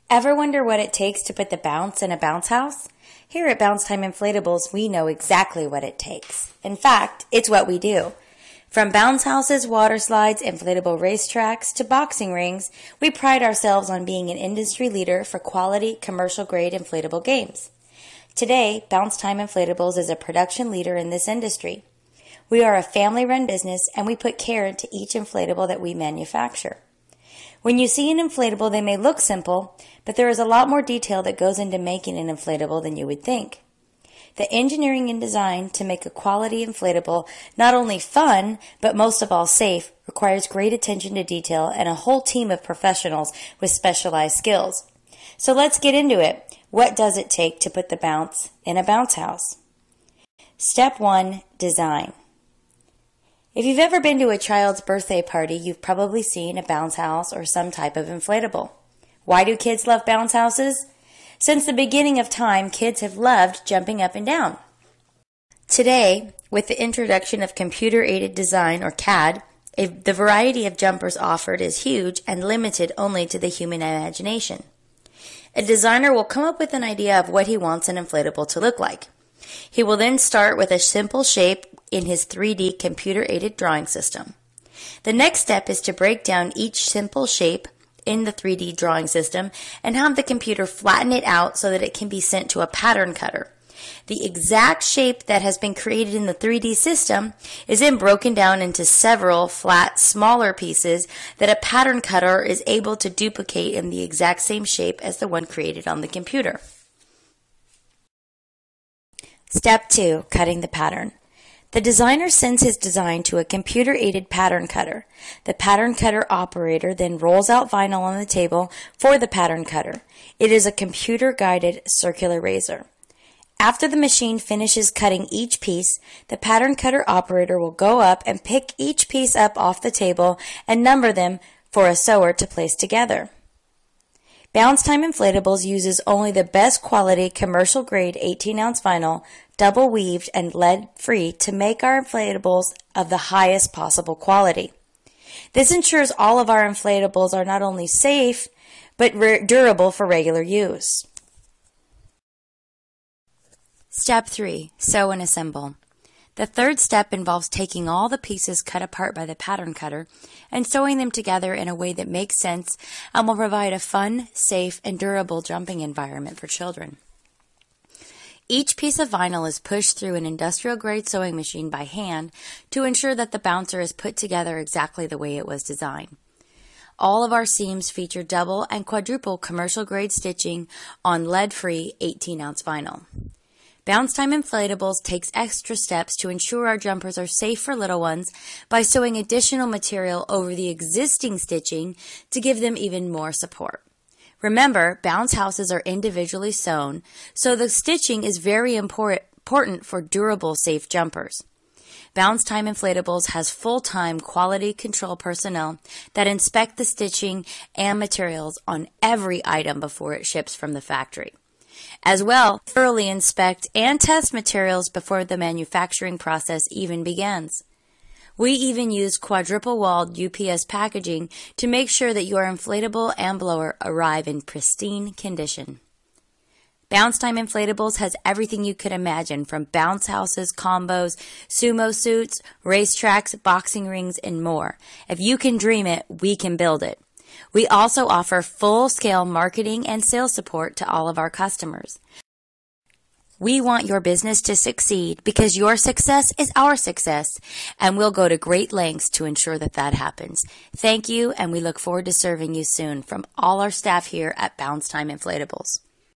Ever wonder what it takes to put the bounce in a bounce house? Here at Bounce Time Inflatables, we know exactly what it takes. In fact, it's what we do. From bounce houses, water slides, inflatable racetracks, to boxing rings, we pride ourselves on being an industry leader for quality, commercial-grade inflatable games. Today, Bounce Time Inflatables is a production leader in this industry. We are a family-run business, and we put care into each inflatable that we manufacture. When you see an inflatable, they may look simple, but there is a lot more detail that goes into making an inflatable than you would think. The engineering and design to make a quality inflatable not only fun, but most of all safe, requires great attention to detail and a whole team of professionals with specialized skills. So let's get into it. What does it take to put the bounce in a bounce house? Step 1, design. If you've ever been to a child's birthday party, you've probably seen a bounce house or some type of inflatable. Why do kids love bounce houses? Since the beginning of time, kids have loved jumping up and down. Today, with the introduction of computer-aided design, or CAD, the variety of jumpers offered is huge and limited only to the human imagination. A designer will come up with an idea of what he wants an inflatable to look like. He will then start with a simple shape in his 3D computer-aided drawing system. The next step is to break down each simple shape in the 3D drawing system and have the computer flatten it out so that it can be sent to a pattern cutter. The exact shape that has been created in the 3D system is then broken down into several flat, smaller pieces that a pattern cutter is able to duplicate in the exact same shape as the one created on the computer. Step 2, cutting the pattern. The designer sends his design to a computer-aided pattern cutter. The pattern cutter operator then rolls out vinyl on the table for the pattern cutter. It is a computer-guided circular razor. After the machine finishes cutting each piece, the pattern cutter operator will go up and pick each piece up off the table and number them for a sewer to place together. Bounce Time Inflatables uses only the best quality commercial-grade 18-ounce vinyl, double weaved and lead-free to make our inflatables of the highest possible quality. This ensures all of our inflatables are not only safe, but durable for regular use. Step 3, sew and assemble. The third step involves taking all the pieces cut apart by the pattern cutter and sewing them together in a way that makes sense and will provide a fun, safe, and durable jumping environment for children. Each piece of vinyl is pushed through an industrial-grade sewing machine by hand to ensure that the bouncer is put together exactly the way it was designed. All of our seams feature double and quadruple commercial-grade stitching on lead-free 18-ounce vinyl. Bounce Time Inflatables takes extra steps to ensure our jumpers are safe for little ones by sewing additional material over the existing stitching to give them even more support. Remember, bounce houses are individually sewn, so the stitching is very important for durable, safe jumpers. Bounce Time Inflatables has full-time quality control personnel that inspect the stitching and materials on every item before it ships from the factory. As well, thoroughly inspect and test materials before the manufacturing process even begins. We even use quadruple-walled UPS packaging to make sure that your inflatable and blower arrive in pristine condition. Bounce Time Inflatables has everything you could imagine, from bounce houses, combos, sumo suits, racetracks, boxing rings, and more. If you can dream it, we can build it. We also offer full-scale marketing and sales support to all of our customers. We want your business to succeed because your success is our success, and we'll go to great lengths to ensure that that happens. Thank you, and we look forward to serving you soon from all our staff here at Bounce Time Inflatables.